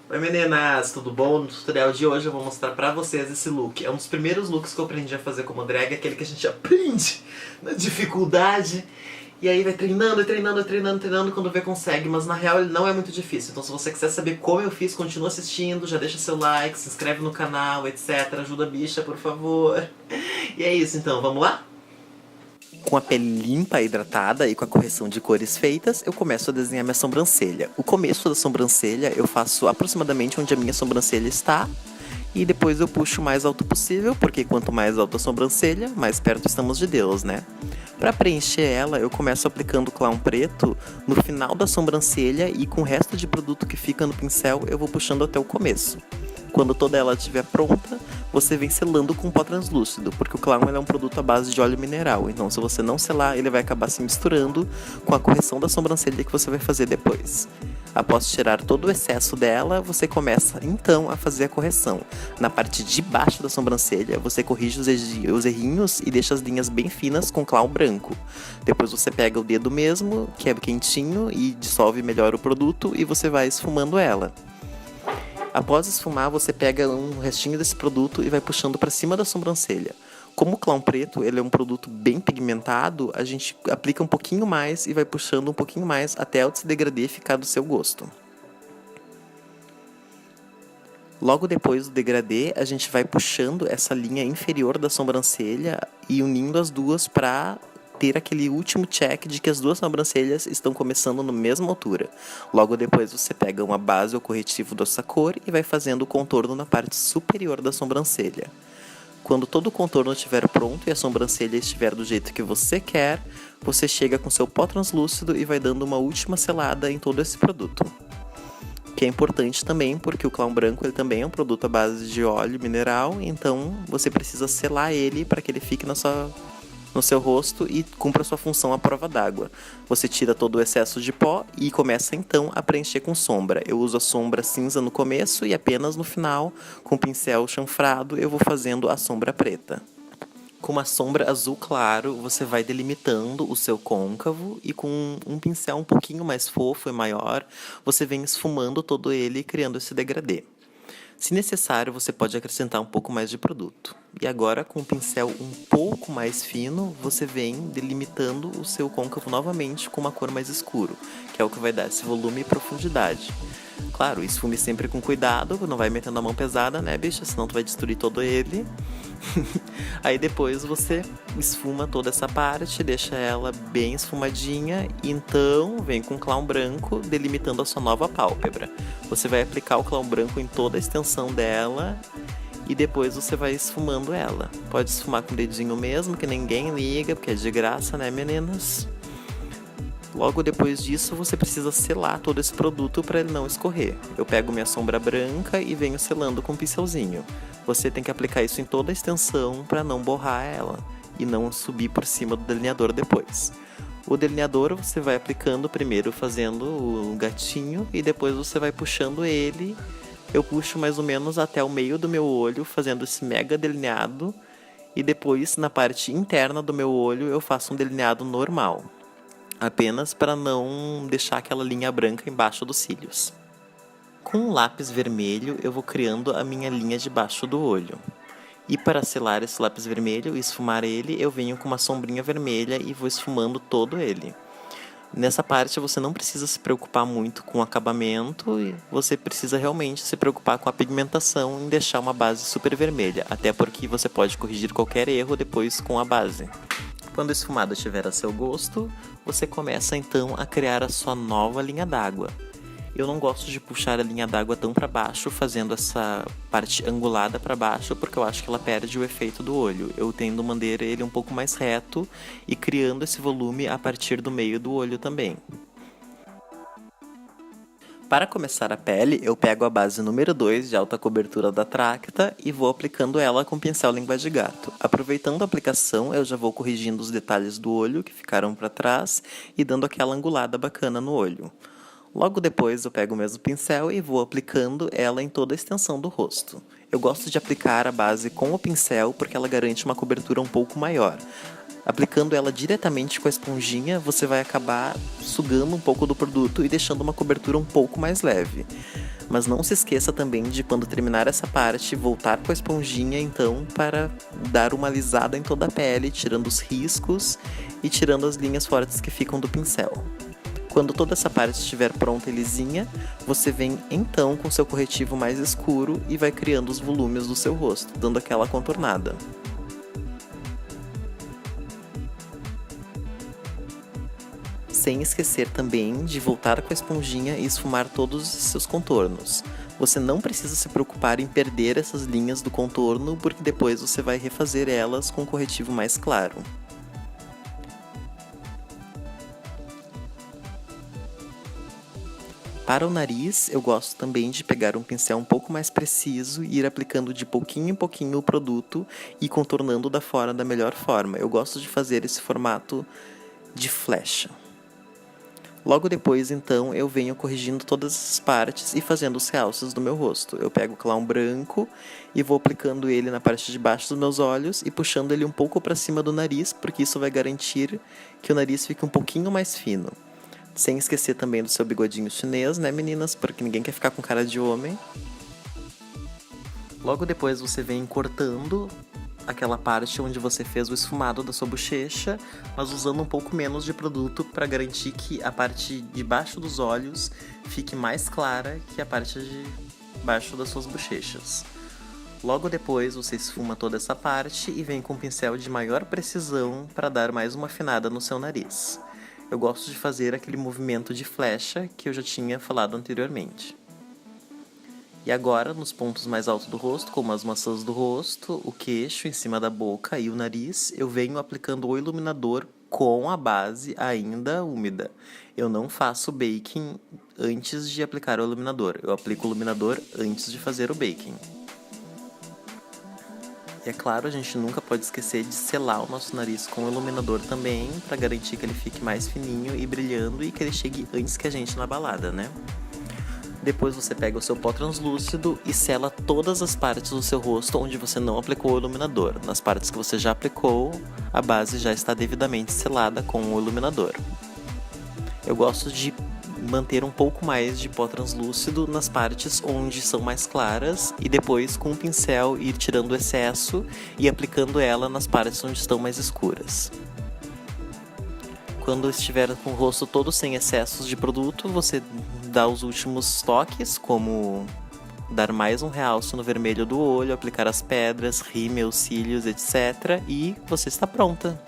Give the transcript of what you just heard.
Oi meninas, tudo bom? No tutorial de hoje eu vou mostrar pra vocês esse look. É um dos primeiros looks que eu aprendi a fazer como drag, aquele que a gente aprende na dificuldade. E aí vai treinando, treinando, treinando, treinando, quando vê consegue, mas na real ele não é muito difícil. Então se você quiser saber como eu fiz, continua assistindo, já deixa seu like, se inscreve no canal, etc. Ajuda a bicha, por favor. E é isso então, vamos lá? Com a pele limpa, hidratada e com a correção de cores feitas, eu começo a desenhar minha sobrancelha. O começo da sobrancelha eu faço aproximadamente onde a minha sobrancelha está, e depois eu puxo o mais alto possível, porque quanto mais alta a sobrancelha, mais perto estamos de Deus, né? Para preencher ela, eu começo aplicando clown preto no final da sobrancelha e com o resto de produto que fica no pincel eu vou puxando até o começo. Quando toda ela estiver pronta, você vem selando com pó translúcido, porque o clown é um produto à base de óleo mineral, então se você não selar, ele vai acabar se misturando com a correção da sobrancelha que você vai fazer depois. Após tirar todo o excesso dela, você começa então a fazer a correção. Na parte de baixo da sobrancelha, você corrige os errinhos e deixa as linhas bem finas com clown branco. Depois você pega o dedo mesmo, que é quentinho, e dissolve melhor o produto e você vai esfumando ela. Após esfumar, você pega um restinho desse produto e vai puxando para cima da sobrancelha. Como o clown preto ele é um produto bem pigmentado, a gente aplica um pouquinho mais e vai puxando um pouquinho mais até o degradê ficar do seu gosto. Logo depois do degradê, a gente vai puxando essa linha inferior da sobrancelha e unindo as duas para ter aquele último check de que as duas sobrancelhas estão começando na mesma altura. Logo depois você pega uma base ou corretivo dessa cor e vai fazendo o contorno na parte superior da sobrancelha. Quando todo o contorno estiver pronto e a sobrancelha estiver do jeito que você quer, você chega com seu pó translúcido e vai dando uma última selada em todo esse produto. Que é importante também porque o clown branco ele também é um produto à base de óleo mineral, então você precisa selar ele para que ele fique no seu rosto e cumpra sua função à prova d'água. Você tira todo o excesso de pó e começa então a preencher com sombra. Eu uso a sombra cinza no começo e apenas no final, com o pincel chanfrado, eu vou fazendo a sombra preta. Com uma sombra azul claro, você vai delimitando o seu côncavo e com um pincel um pouquinho mais fofo e maior, você vem esfumando todo ele, criando esse degradê. Se necessário, você pode acrescentar um pouco mais de produto. E agora, com o pincel um pouco mais fino, você vem delimitando o seu côncavo novamente com uma cor mais escura, que é o que vai dar esse volume e profundidade. Claro, esfume sempre com cuidado, não vai metendo a mão pesada, né, bicha? Senão tu vai destruir todo ele. Aí depois você esfuma toda essa parte, deixa ela bem esfumadinha e então vem com clown branco delimitando a sua nova pálpebra. Você vai aplicar o clown branco em toda a extensão dela e depois você vai esfumando ela. Pode esfumar com o dedinho mesmo, que ninguém liga, porque é de graça, né, meninas? Logo depois disso, você precisa selar todo esse produto para ele não escorrer. Eu pego minha sombra branca e venho selando com um pincelzinho. Você tem que aplicar isso em toda a extensão para não borrar ela e não subir por cima do delineador depois. O delineador você vai aplicando primeiro fazendo o gatinho e depois você vai puxando ele. Eu puxo mais ou menos até o meio do meu olho, fazendo esse mega delineado. E depois, na parte interna do meu olho, eu faço um delineado normal. Apenas para não deixar aquela linha branca embaixo dos cílios. Com um lápis vermelho, eu vou criando a minha linha debaixo do olho. E para selar esse lápis vermelho e esfumar ele, eu venho com uma sombrinha vermelha e vou esfumando todo ele. Nessa parte você não precisa se preocupar muito com o acabamento, e você precisa realmente se preocupar com a pigmentação em deixar uma base super vermelha, até porque você pode corrigir qualquer erro depois com a base. Quando o esfumado estiver a seu gosto, você começa então a criar a sua nova linha d'água. Eu não gosto de puxar a linha d'água tão para baixo, fazendo essa parte angulada para baixo, porque eu acho que ela perde o efeito do olho. Eu tendo a manter ele um pouco mais reto e criando esse volume a partir do meio do olho também. Para começar a pele, eu pego a base número 2 de alta cobertura da Tracta e vou aplicando ela com o pincel língua de gato. Aproveitando a aplicação, eu já vou corrigindo os detalhes do olho que ficaram para trás e dando aquela angulada bacana no olho. Logo depois eu pego o mesmo pincel e vou aplicando ela em toda a extensão do rosto. Eu gosto de aplicar a base com o pincel porque ela garante uma cobertura um pouco maior. Aplicando ela diretamente com a esponjinha, você vai acabar sugando um pouco do produto e deixando uma cobertura um pouco mais leve. Mas não se esqueça também de, quando terminar essa parte, voltar com a esponjinha então para dar uma alisada em toda a pele, tirando os riscos e tirando as linhas fortes que ficam do pincel. Quando toda essa parte estiver pronta e lisinha, você vem então com seu corretivo mais escuro e vai criando os volumes do seu rosto, dando aquela contornada. Sem esquecer também de voltar com a esponjinha e esfumar todos os seus contornos. Você não precisa se preocupar em perder essas linhas do contorno, porque depois você vai refazer elas com um corretivo mais claro. Para o nariz, eu gosto também de pegar um pincel um pouco mais preciso e ir aplicando de pouquinho em pouquinho o produto e contornando da fora da melhor forma. Eu gosto de fazer esse formato de flecha. Logo depois, então, eu venho corrigindo todas essas partes e fazendo os realces do meu rosto. Eu pego o clown branco e vou aplicando ele na parte de baixo dos meus olhos e puxando ele um pouco para cima do nariz, porque isso vai garantir que o nariz fique um pouquinho mais fino. Sem esquecer também do seu bigodinho chinês, né, meninas? Porque ninguém quer ficar com cara de homem. Logo depois você vem cortando aquela parte onde você fez o esfumado da sua bochecha, mas usando um pouco menos de produto para garantir que a parte de baixo dos olhos fique mais clara que a parte de baixo das suas bochechas. Logo depois você esfuma toda essa parte e vem com um pincel de maior precisão para dar mais uma afinada no seu nariz. Eu gosto de fazer aquele movimento de flecha que eu já tinha falado anteriormente. E agora, nos pontos mais altos do rosto, como as maçãs do rosto, o queixo em cima da boca e o nariz, eu venho aplicando o iluminador com a base ainda úmida. Eu não faço baking antes de aplicar o iluminador. Eu aplico o iluminador antes de fazer o baking. E é claro, a gente nunca pode esquecer de selar o nosso nariz com o iluminador também, para garantir que ele fique mais fininho e brilhando e que ele chegue antes que a gente na balada, né? Depois você pega o seu pó translúcido e sela todas as partes do seu rosto onde você não aplicou o iluminador. Nas partes que você já aplicou, a base já está devidamente selada com o iluminador. Eu gosto de manter um pouco mais de pó translúcido nas partes onde são mais claras e depois com o pincel ir tirando o excesso e aplicando ela nas partes onde estão mais escuras. Quando estiver com o rosto todo sem excessos de produto, você dá os últimos toques, como dar mais um realce no vermelho do olho, aplicar as pedras, rímel, cílios, etc. E você está pronta!